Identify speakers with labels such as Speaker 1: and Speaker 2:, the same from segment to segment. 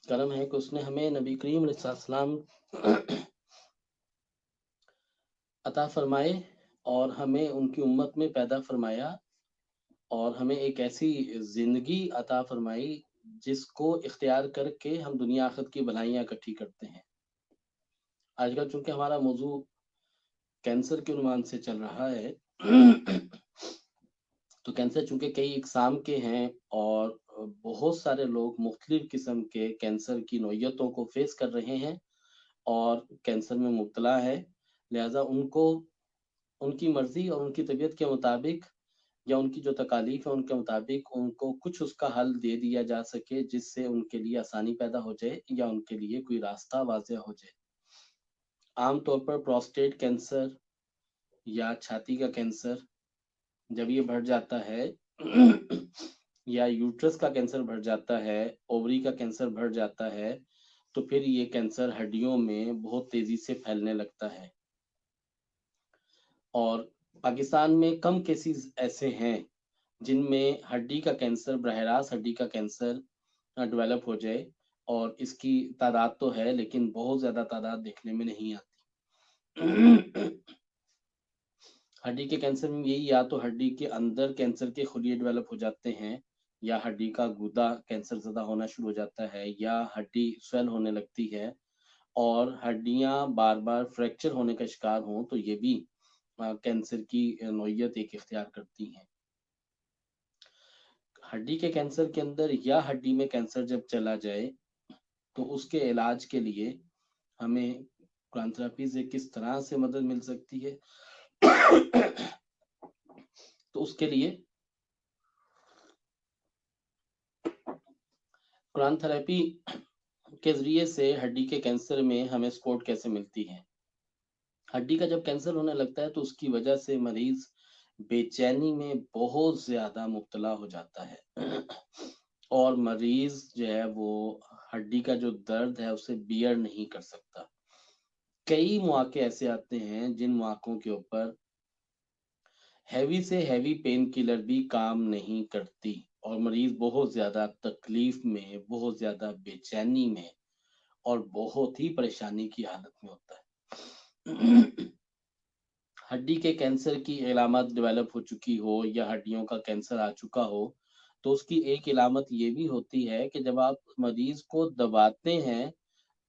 Speaker 1: کرم ہے کہ اس نے ہمیں نبی کریم علیہ السلام عطا فرمائے اور ہمیں ان کی امت میں پیدا فرمایا اور ہمیں ایک ایسی زندگی عطا فرمائی جس کو اختیار کر کے ہم دنیا آخرت کی بھلائیاں اکٹھی کرتے ہیں۔ آج کل چونکہ ہمارا موضوع کینسر کے عنوان سے چل رہا ہے تو کینسر چونکہ کئی اقسام کے ہیں اور بہت سارے لوگ مختلف قسم کے کینسر کی نوعیتوں کو فیس کر رہے ہیں اور کینسر میں مبتلا ہے، لہٰذا ان کو ان کی مرضی اور ان کی طبیعت کے مطابق یا ان کی جو تکالیف ہے ان کے مطابق ان کو کچھ اس کا حل دے دیا جا سکے جس سے ان کے لیے آسانی پیدا ہو جائے یا ان کے لیے کوئی راستہ واضح ہو جائے۔ عام طور پر پروسٹیٹ کینسر یا چھاتی کا کینسر جب یہ بڑھ جاتا ہے یا یوٹرس کا کینسر بڑھ جاتا ہے، اووری کا کینسر بڑھ جاتا ہے، تو پھر یہ کینسر ہڈیوں میں بہت تیزی سے پھیلنے لگتا ہے اور پاکستان میں کم کیسز ایسے ہیں جن میں ہڈی کا کینسر براہ راست ہڈی کا کینسر ڈیولپ ہو جائے، اور اس کی تعداد تو ہے لیکن بہت زیادہ تعداد دیکھنے میں نہیں آتی۔ ہڈی کے کینسر میں یہی یا تو ہڈی کے اندر کینسر کے خلیے ڈیولپ ہو جاتے ہیں یا ہڈی کا گودا کینسر زدہ ہونا شروع ہو جاتا ہے یا ہڈی سویل ہونے لگتی ہے اور ہڈیاں بار بار فریکچر ہونے کا شکار ہوں تو یہ بھی کینسر کی نوعیت ایک اختیار کرتی ہیں۔ ہڈی کے کینسر کے اندر یا ہڈی میں کینسر جب چلا جائے تو اس کے علاج کے لیے ہمیں قرآن تھراپی سے کس طرح سے مدد مل سکتی ہے، تو اس کے لیے قرآن تھراپی کے ذریعے سے ہڈی کے کینسر میں ہمیں سپورٹ کیسے ملتی ہے۔ ہڈی کا جب کینسر ہونے لگتا ہے تو اس کی وجہ سے مریض بے چینی میں بہت زیادہ مبتلا ہو جاتا ہے اور مریض جو ہے وہ ہڈی کا جو درد ہے اسے بیئر نہیں کر سکتا۔ کئی مواقع ایسے آتے ہیں جن مواقعوں کے اوپر ہیوی سے ہیوی پین کلر بھی کام نہیں کرتی اور مریض بہت زیادہ تکلیف میں، بہت زیادہ بے چینی میں اور بہت ہی پریشانی کی حالت میں ہوتا ہے۔ ہڈی کے کینسر کی علامت ڈیولپ ہو چکی ہو یا ہڈیوں کا کینسر آ چکا ہو تو اس کی ایک علامت یہ بھی ہوتی ہے کہ جب آپ مریض کو دباتے ہیں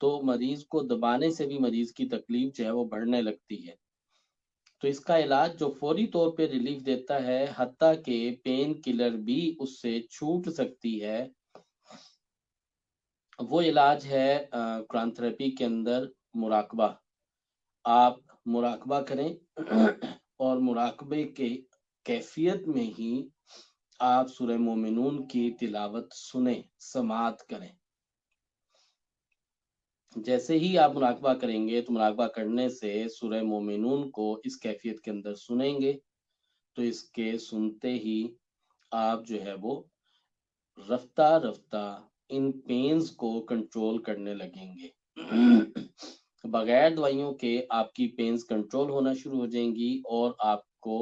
Speaker 1: تو مریض کو دبانے سے بھی مریض کی تکلیف جو ہے وہ بڑھنے لگتی ہے، تو اس کا علاج جو فوری طور پہ ریلیف دیتا ہے حتیٰ کہ پین کلر بھی اس سے چھوٹ سکتی ہے، وہ علاج ہے قرآن تھراپی کے اندر مراقبہ۔ آپ مراقبہ کریں اور مراقبے کے کیفیت میں ہی آپ سورہ مومنون کی تلاوت سنیں، سماعت کریں۔ جیسے ہی آپ مراقبہ کریں گے تو مراقبہ کرنے سے سورہ مومنون کو اس کیفیت کے اندر سنیں گے تو اس کے سنتے ہی آپ جو ہے وہ رفتہ رفتہ ان پینز کو کنٹرول کرنے لگیں گے۔ بغیر دوائیوں کے آپ کی پینز کنٹرول ہونا شروع ہو جائیں گی اور آپ کو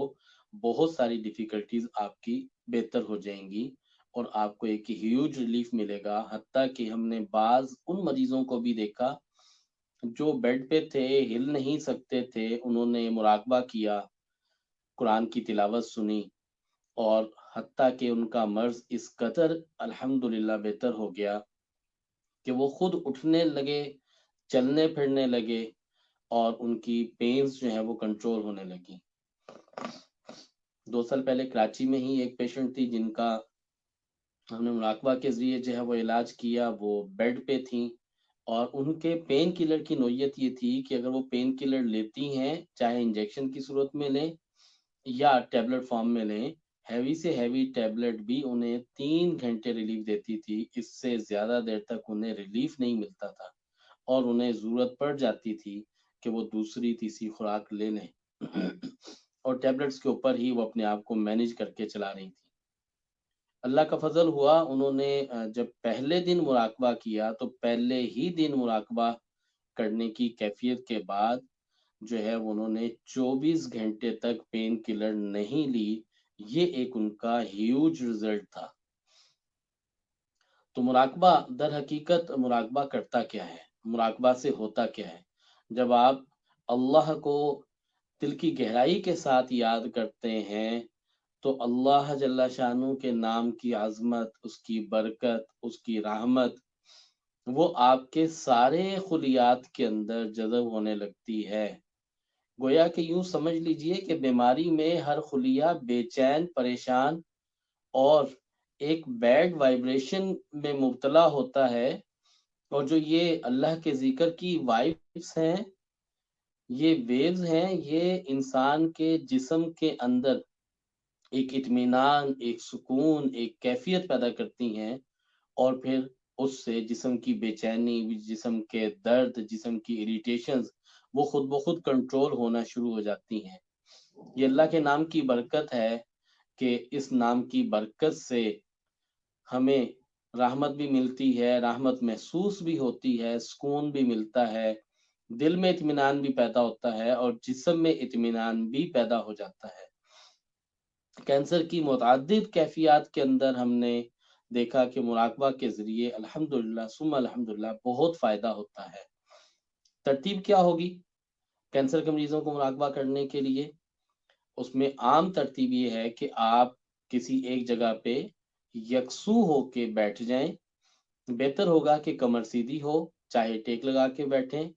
Speaker 1: بہت ساری ڈیفیکلٹیز آپ کی بہتر ہو جائیں گی اور آپ کو ایک ہیوج ریلیف ملے گا، حتیٰ کہ ہم نے بعض ان مریضوں کو بھی دیکھا جو بیڈ پہ تھے، ہل نہیں سکتے تھے، انہوں نے مراقبہ کیا، قرآن کی تلاوت سنی اور حتیٰ کہ ان کا مرض اس قدر الحمدللہ بہتر ہو گیا کہ وہ خود اٹھنے لگے، چلنے پھرنے لگے اور ان کی پینز جو ہیں وہ کنٹرول ہونے لگی۔ 2 سال پہلے کراچی میں ہی ایک پیشنٹ تھی جن کا ہم نے مراقبہ کے ذریعے جو ہے وہ علاج کیا، وہ بیڈ پہ تھیں اور ان کے پین کلر کی نوعیت یہ تھی کہ اگر وہ پین کلر لیتی ہیں چاہے انجیکشن کی صورت میں لیں یا ٹیبلٹ فارم میں لیں، ہیوی سے ہیوی ٹیبلٹ بھی انہیں 3 گھنٹے ریلیف دیتی تھی، اس سے زیادہ دیر تک انہیں ریلیف نہیں ملتا تھا اور انہیں ضرورت پڑ جاتی تھی کہ وہ دوسری تیسری خوراک لے لیں اور ٹیبلٹس کے اوپر ہی وہ اپنے آپ کو مینیج کر کے چلا رہی تھی۔ اللہ کا فضل ہوا، انہوں نے جب پہلے دن مراقبہ کیا تو پہلے ہی دن مراقبہ کرنے کی کیفیت کے بعد جو ہے انہوں نے 24 گھنٹے تک پین کلر نہیں لی، یہ ایک ان کا ہیوج رزلٹ تھا۔ تو مراقبہ در حقیقت مراقبہ کرتا کیا ہے، مراقبہ سے ہوتا کیا ہے؟ جب آپ اللہ کو دل کی گہرائی کے ساتھ یاد کرتے ہیں تو اللہ جل شانہ کے نام کی عظمت، اس کی برکت، اس کی رحمت وہ آپ کے سارے خلیات کے اندر جذب ہونے لگتی ہے۔ گویا کہ یوں سمجھ لیجئے کہ بیماری میں ہر خلیہ بے چین، پریشان اور ایک بیڈ وائبریشن میں مبتلا ہوتا ہے، اور جو یہ اللہ کے ذکر کی وائبس ہیں، یہ ویوز ہیں، یہ انسان کے جسم کے اندر ایک اطمینان، ایک سکون، ایک کیفیت پیدا کرتی ہیں، اور پھر اس سے جسم کی بے چینی، جسم کے درد، جسم کی اریٹیشنز وہ خود بخود کنٹرول ہونا شروع ہو جاتی ہیں۔ یہ اللہ کے نام کی برکت ہے کہ اس نام کی برکت سے ہمیں رحمت بھی ملتی ہے، رحمت محسوس بھی ہوتی ہے، سکون بھی ملتا ہے، دل میں اطمینان بھی پیدا ہوتا ہے، اور جسم میں اطمینان بھی پیدا ہو جاتا ہے۔ کینسر کی متعدد کیفیات کے اندر ہم نے دیکھا کہ مراقبہ کے ذریعے الحمدللہ ثم الحمدللہ بہت فائدہ ہوتا ہے۔ ترتیب کیا ہوگی کینسر کے مریضوں کو مراقبہ کرنے کے لیے؟ اس میں عام ترتیب یہ ہے کہ آپ کسی ایک جگہ پہ یکسو ہو کے بیٹھ جائیں، بہتر ہوگا کہ کمر سیدھی ہو، چاہے ٹیک لگا کے بیٹھیں،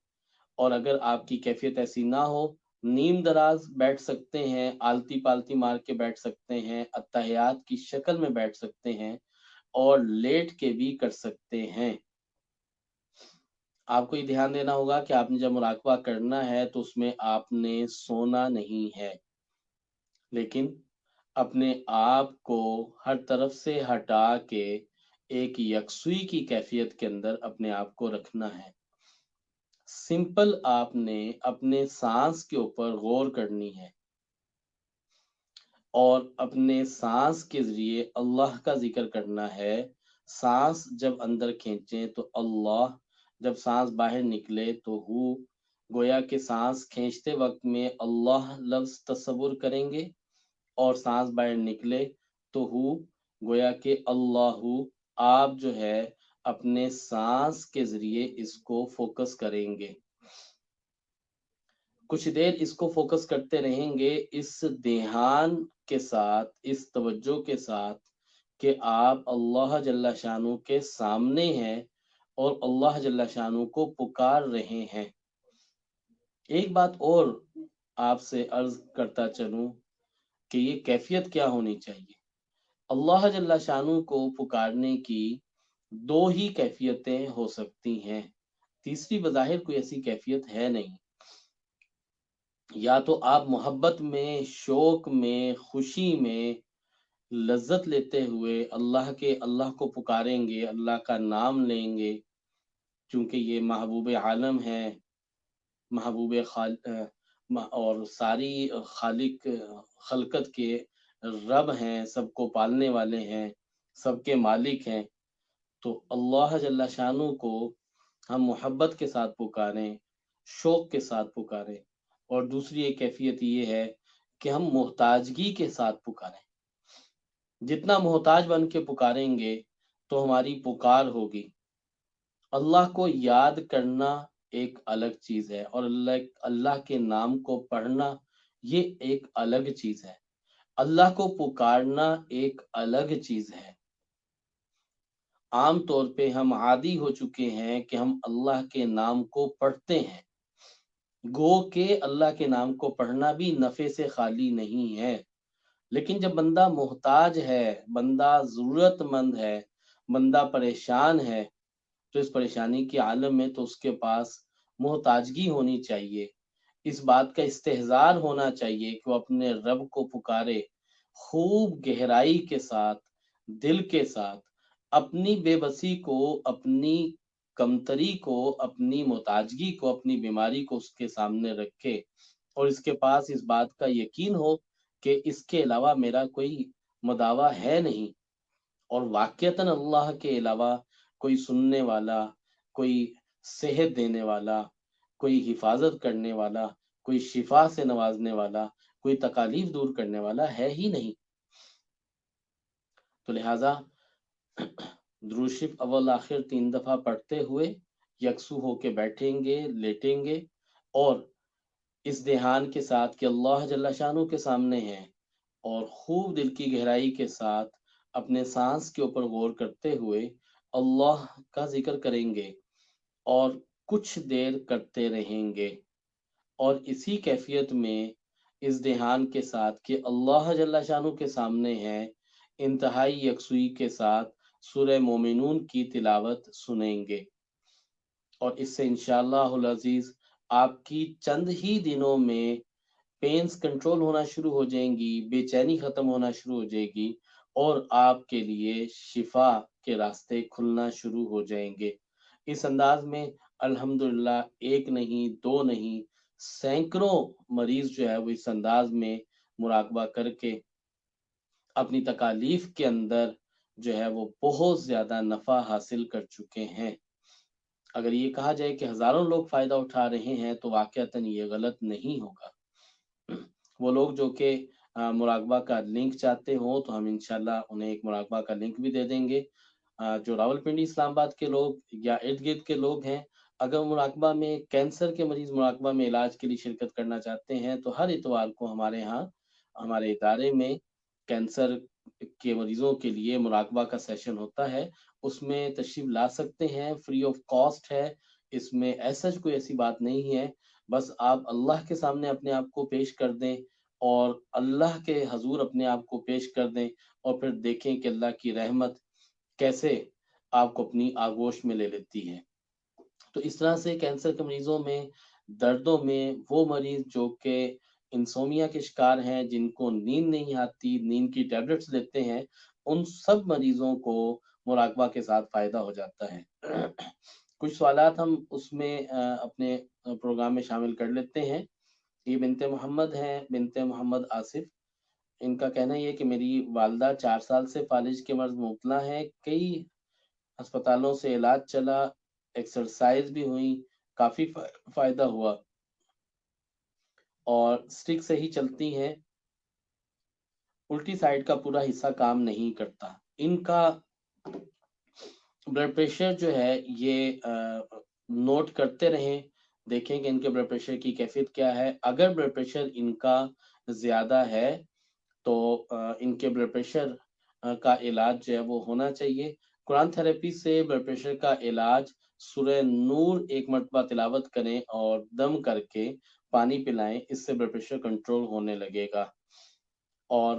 Speaker 1: اور اگر آپ کی کیفیت ایسی نہ ہو، نیم دراز بیٹھ سکتے ہیں، آلتی پالتی مار کے بیٹھ سکتے ہیں، اتحیات کی شکل میں بیٹھ سکتے ہیں، اور لیٹ کے بھی کر سکتے ہیں۔ آپ کو یہ دھیان دینا ہوگا کہ آپ نے جب مراقبہ کرنا ہے تو اس میں آپ نے سونا نہیں ہے، لیکن اپنے آپ کو ہر طرف سے ہٹا کے ایک یکسوئی کی کیفیت کے اندر اپنے آپ کو رکھنا ہے۔ سمپل آپ نے اپنے سانس کے اوپر غور کرنی ہے، اور اپنے سانس کے ذریعے اللہ کا ذکر کرنا ہے۔ سانس جب اندر کھینچیں تو اللہ، جب سانس باہر نکلے تو ہو، گویا کہ سانس کھینچتے وقت میں اللہ لفظ تصور کریں گے، اور سانس باہر نکلے تو ہو، گویا کہ اللہ، آپ جو ہے اپنے سانس کے ذریعے اس کو فوکس کریں گے۔ کچھ دیر اس کو فوکس کرتے رہیں گے، اس دھیان کے ساتھ، اس توجہ کے ساتھ کہ آپ اللہ جل شانہ کے سامنے ہیں اور اللہ جل شانہ کو پکار رہے ہیں۔ ایک بات اور آپ سے عرض کرتا چلوں کہ یہ کیفیت کیا ہونی چاہیے۔ اللہ جل شانہ کو پکارنے کی دو ہی کیفیتیں ہو سکتی ہیں، تیسری بظاہر کوئی ایسی کیفیت ہے نہیں۔ یا تو آپ محبت میں، شوق میں، خوشی میں لذت لیتے ہوئے اللہ کو پکاریں گے، اللہ کا نام لیں گے، چونکہ یہ محبوب عالم ہے، اور ساری خالق خلقت کے رب ہیں، سب کو پالنے والے ہیں، سب کے مالک ہیں۔ تو اللہ جل شانہ کو ہم محبت کے ساتھ پکاریں، شوق کے ساتھ پکاریں، اور دوسری ایک کیفیت یہ ہے کہ ہم محتاجگی کے ساتھ پکاریں۔ جتنا محتاج بن کے پکاریں گے تو ہماری پکار ہوگی۔ اللہ کو یاد کرنا ایک الگ چیز ہے، اور اللہ کے نام کو پڑھنا یہ ایک الگ چیز ہے۔ اللہ کو پکارنا ایک الگ چیز ہے۔ عام طور پہ ہم عادی ہو چکے ہیں کہ ہم اللہ کے نام کو پڑھتے ہیں، گو کہ اللہ کے نام کو پڑھنا بھی نفع سے خالی نہیں ہے، لیکن جب بندہ محتاج ہے، بندہ ضرورت مند ہے، بندہ پریشان ہے، تو اس پریشانی کے عالم میں تو اس کے پاس محتاجگی ہونی چاہیے، اس بات کا استحضار ہونا چاہیے کہ وہ اپنے رب کو پکارے، خوب گہرائی کے ساتھ، دل کے ساتھ، اپنی بے بسی کو، اپنی کمتری کو، اپنی محتاجگی کو، اپنی بیماری کو اس کے سامنے رکھے، اور اس کے پاس اس بات کا یقین ہو کہ اس کے علاوہ میرا کوئی مداوا ہے نہیں، اور واقعتاً اللہ کے علاوہ کوئی سننے والا، کوئی صحت دینے والا، کوئی حفاظت کرنے والا، کوئی شفا سے نوازنے والا، کوئی تکالیف دور کرنے والا ہے ہی نہیں۔ تو لہٰذا درود شریف اول آخر 3 دفعہ پڑھتے ہوئے یکسو ہو کے بیٹھیں گے، لیٹیں گے، اور اس دھیان کے ساتھ کہ اللہ جل شانہ کے سامنے ہیں، اور خوب دل کی گہرائی کے ساتھ اپنے سانس کے اوپر غور کرتے ہوئے اللہ کا ذکر کریں گے اور کچھ دیر کرتے رہیں گے، اور اسی کیفیت میں اس دھیان کے ساتھ کہ اللہ جل شانہ کے سامنے ہیں، انتہائی یکسوئی کے ساتھ سورہ مومنون کی تلاوت سنیں گے، اور اس سے انشاءاللہ العزیز آپ کی چند ہی دنوں میں پینز کنٹرول ہونا شروع ہو جائیں گی، بے چینی ختم ہونا شروع ہو جائے گی، اور آپ کے لیے شفا کے راستے کھلنا شروع ہو جائیں گے۔ اس انداز میں الحمدللہ ایک نہیں، دو نہیں، سینکڑوں مریض جو ہے وہ اس انداز میں مراقبہ کر کے اپنی تکالیف کے اندر جو ہے وہ بہت زیادہ نفع حاصل کر چکے ہیں۔ اگر یہ کہا جائے کہ ہزاروں لوگ فائدہ اٹھا رہے ہیں تو واقعتاً یہ غلط نہیں ہوگا۔ وہ لوگ جو کہ مراقبہ کا لنک چاہتے ہوں تو ہم انشاءاللہ انہیں ایک مراقبہ کا لنک بھی دے دیں گے۔ جو راولپنڈی اسلام آباد کے لوگ یا ارد گرد کے لوگ ہیں، اگر مراقبہ میں کینسر کے مریض مراقبہ میں علاج کے لیے شرکت کرنا چاہتے ہیں تو ہر اتوار کو ہمارے ہاں ہمارے ادارے میں کینسر کے مریضوں کے لیے مراقبہ کا سیشن ہوتا ہے، اس میں تشریف لا سکتے ہیں، فری آف کاسٹ ہے، اس میں ایسا کوئی ایسی بات نہیں ہے، بس آپ اللہ کے سامنے اپنے آپ کو پیش کر دیں اور اللہ کے حضور اپنے آپ کو پیش کر دیں، اور پھر دیکھیں کہ اللہ کی رحمت کیسے آپ کو اپنی آغوش میں لے لیتی ہے۔ تو اس طرح سے کینسر کے مریضوں میں، دردوں میں، وہ مریض جو کہ انسومیا کے شکار ہیں، جن کو نیند نہیں آتی، نیند کی ٹیبلٹس لیتے ہیں، ان سب مریضوں کو مراقبہ کے ساتھ فائدہ ہو جاتا ہے۔ کچھ سوالات ہم اس میں اپنے پروگرام میں شامل کر لیتے ہیں۔ یہ بنت محمد ہیں، بنت محمد آصف، ان کا کہنا یہ ہے کہ میری والدہ 4 سال سے فالج کے مرض مبتلا ہیں، کئی ہسپتالوں سے علاج چلا، ایکسرسائز بھی ہوئی، کافی فائدہ ہوا، اور سٹک سے ہی چلتی ہیں، الٹی سائڈ کا پورا حصہ کام نہیں کرتا۔ ان کا بلڈ پریشر جو ہے یہ نوٹ کرتے رہیں، دیکھیں کہ ان کے بلڈ پریشر کی کیفیت کیا ہے۔ اگر بلڈ پریشر ان کا زیادہ ہے تو ان کے بلڈ پریشر کا علاج جو ہے وہ ہونا چاہیے۔ قرآن تھراپی سے بلڈ پریشر کا علاج، سورہ نور ایک مرتبہ تلاوت کریں اور دم کر کے پانی پلائیں، اس سے بلڈ پریشر کنٹرول ہونے لگے گا۔ اور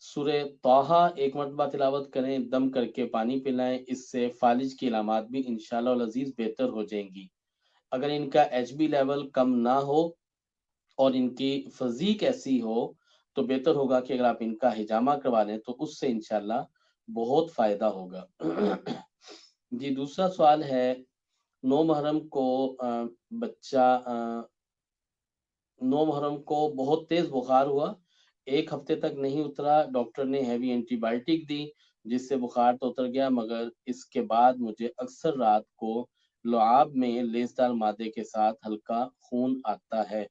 Speaker 1: سورہ طٰہٰ ایک مرتبہ تلاوت کریں، دم کر کے پانی پلائیں، اس سے فالج کی علامات بھی انشاءاللہ العزیز بہتر ہو جائیں گی۔ اگر ان کا ایچ بی لیول کم نہ ہو اور ان کی فزیک ایسی ہو تو بہتر ہوگا کہ اگر آپ ان کا حجامہ کروا لیں تو اس سے انشاءاللہ بہت فائدہ ہوگا۔ جی دوسرا سوال ہے، 9 محرم کو بچہ 9 محرم کو بہت تیز بخار ہوا، 1 ہفتے تک نہیں اترا، ڈاکٹر نے ہیوی اینٹی بائیوٹک دی جس سے بخار تو اتر گیا، مگر اس کے بعد مجھے اکثر رات کو لعاب میں لیسدار مادے کے ساتھ ہلکا خون آتا ہے،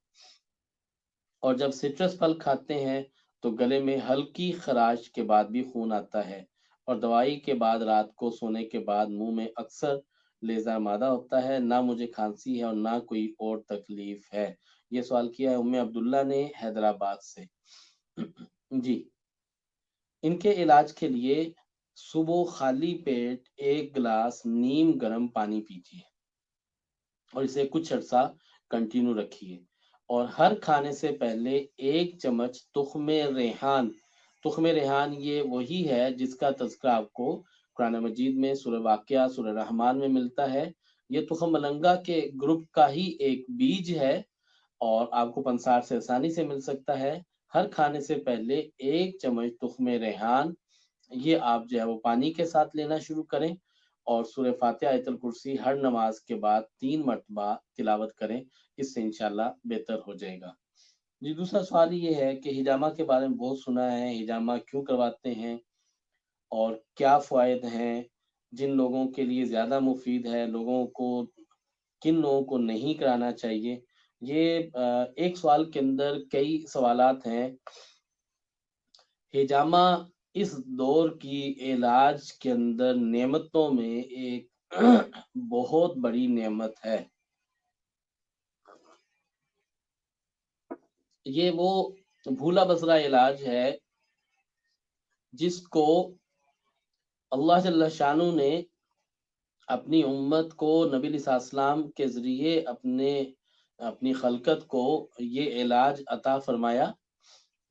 Speaker 1: اور جب سٹرس پھل کھاتے ہیں تو گلے میں ہلکی خراش کے بعد بھی خون آتا ہے، اور دوائی کے بعد رات کو سونے کے بعد منہ میں اکثر لیزار مادہ ہوتا ہے، نہ مجھے کھانسی ہے اور نہ کوئی اور تکلیف ہے۔ یہ سوال کیا ہے ام عبداللہ نے حیدرآباد سے۔ جی ان کے علاج کے لیے صبح خالی پیٹ 1 گلاس نیم گرم پانی پیجیے اور اسے کچھ عرصہ کنٹینیو رکھیے، اور ہر کھانے سے پہلے 1 چمچ تخم ریحان یہ وہی ہے جس کا تذکرہ آپ کو قرآن مجید میں سورہ واقعہ، سورہ رحمان میں ملتا ہے۔ یہ تخم ملنگا کے گروپ کا ہی ایک بیج ہے اور آپ کو پنسار سے آسانی سے مل سکتا ہے۔ ہر کھانے سے پہلے 1 چمچ تخم ریحان یہ آپ جو ہے وہ پانی کے ساتھ لینا شروع کریں، اور سورہ فاتحہ آیت الکرسی ہر نماز کے بعد 3 مرتبہ تلاوت کریں، اس سے انشاءاللہ بہتر ہو جائے گا۔ جی دوسرا سوال یہ ہے کہ حجامہ کے بارے میں بہت سنا ہے، حجامہ کیوں کرواتے ہیں اور کیا فوائد ہیں، جن لوگوں کے لیے زیادہ مفید ہے، کن لوگوں کو نہیں کرانا چاہیے۔ یہ ایک سوال کے اندر کئی سوالات ہیں۔ حجامہ اس دور کی علاج کے اندر نعمتوں میں ایک بہت بڑی نعمت ہے. یہ وہ بھولا بسرا علاج ہے جس کو اللہ جل شانہ نے اپنی امت کو نبی علیہ السلام کے ذریعے اپنی خلقت کو یہ علاج عطا فرمایا.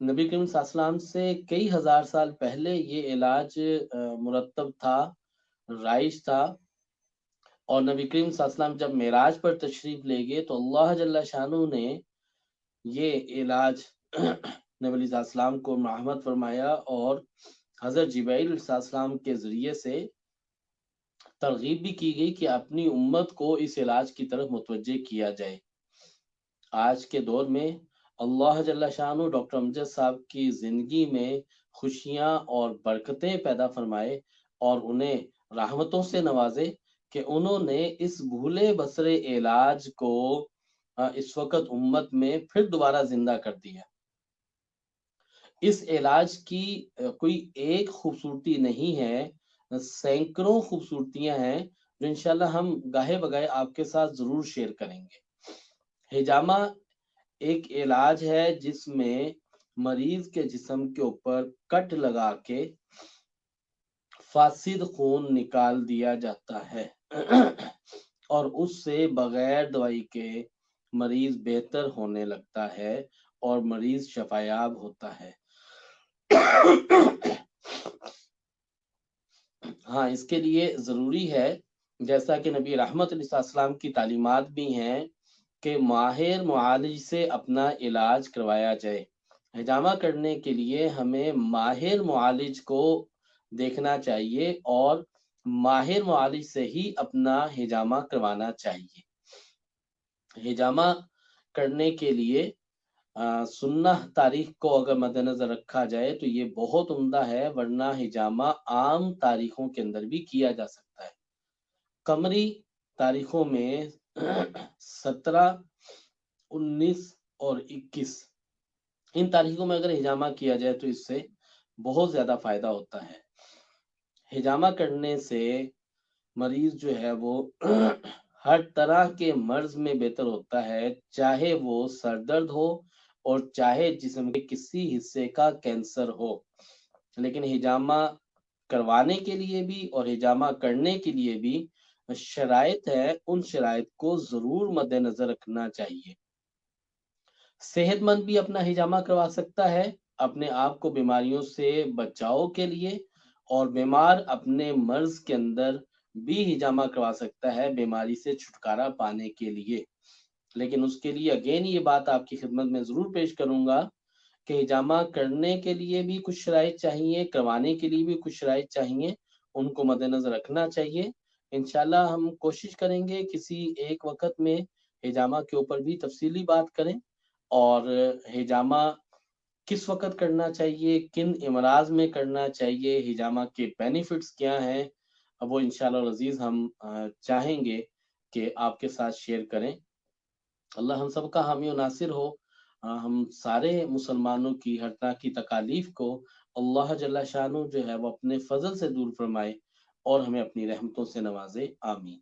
Speaker 1: نبی کریم صلی اللہ علیہ وسلم سے کئی ہزار سال پہلے یہ علاج مرتب تھا، رائج تھا. اور نبی کریم صلی اللہ علیہ وسلم جب معراج پر تشریف لے گئے تو اللہ جل شانہ نے یہ علاج نبی علیہ السلام کو مرحمت فرمایا اور حضرت جبرائیل علیہ السلام کے ذریعے سے ترغیب بھی کی گئی کہ اپنی امت کو اس علاج کی طرف متوجہ کیا جائے. آج کے دور میں اللہ جل شانہ ڈاکٹر امجد صاحب کی زندگی میں خوشیاں اور برکتیں پیدا فرمائے اور انہیں رحمتوں سے نوازے کہ انہوں نے اس بھولے بسرے علاج کو اس وقت امت میں پھر دوبارہ زندہ کر دیا. اس علاج کی کوئی ایک خوبصورتی نہیں ہے، سینکڑوں خوبصورتیاں ہیں جو انشاءاللہ ہم گاہے بگاہے آپ کے ساتھ ضرور شیئر کریں گے. ہجامہ ایک علاج ہے جس میں مریض کے جسم کے اوپر کٹ لگا کے فاسد خون نکال دیا جاتا ہے اور اس سے بغیر دوائی کے مریض بہتر ہونے لگتا ہے اور مریض شفایاب ہوتا ہے. ہاں، اس کے لیے ضروری ہے جیسا کہ نبی رحمت علیہ السلام کی تعلیمات بھی ہیں کہ ماہر معالج سے اپنا علاج کروایا جائے. ہجامہ کرنے کے لیے ہمیں ماہر معالج کو دیکھنا چاہیے اور ماہر معالج سے ہی اپنا ہجامہ کروانا چاہیے. ہجامہ کرنے کے لیے سنہ تاریخ کو اگر مد نظر رکھا جائے تو یہ بہت عمدہ ہے، ورنہ ہجامہ عام تاریخوں کے اندر بھی کیا جا سکتا ہے. قمری تاریخوں میں 17، 19 اور 21 ان تاریخوں میں اگر ہجامہ کیا جائے تو اس سے بہت زیادہ فائدہ ہوتا ہے. ہجامہ کرنے سے مریض جو ہے وہ ہر طرح کے مرض میں بہتر ہوتا ہے، چاہے وہ سر درد ہو اور چاہے جسم کے کسی حصے کا کینسر ہو. لیکن ہجامہ کروانے کے لیے بھی اور ہجامہ کرنے کے لیے بھی شرائط ہے، ان شرائط کو ضرور مد نظر رکھنا چاہیے. صحت مند بھی اپنا ہجامہ کروا سکتا ہے اپنے آپ کو بیماریوں سے بچاؤ کے لیے، اور بیمار اپنے مرض کے اندر بھی ہجامہ کروا سکتا ہے بیماری سے چھٹکارا پانے کے لیے. لیکن اس کے لیے اگین یہ بات آپ کی خدمت میں ضرور پیش کروں گا کہ ہجامہ کرنے کے لیے بھی کچھ شرائط چاہیے، کروانے کے لیے بھی کچھ شرائط چاہیے، ان کو مد نظر رکھنا چاہیے. انشاءاللہ ہم کوشش کریں گے کسی ایک وقت میں ہجامہ کے اوپر بھی تفصیلی بات کریں اور ہجامہ کس وقت کرنا چاہیے، کن امراض میں کرنا چاہیے، ہجامہ کے بینیفٹس کیا ہیں، وہ انشاءاللہ العزیز ہم چاہیں گے کہ آپ کے ساتھ شیئر کریں. اللہ ہم سب کا حامی و ناصر ہو. ہم سارے مسلمانوں کی ہر طرح کی تکالیف کو اللہ جل شانہ جو ہے وہ اپنے فضل سے دور فرمائے اور ہمیں اپنی رحمتوں سے نوازے. آمین.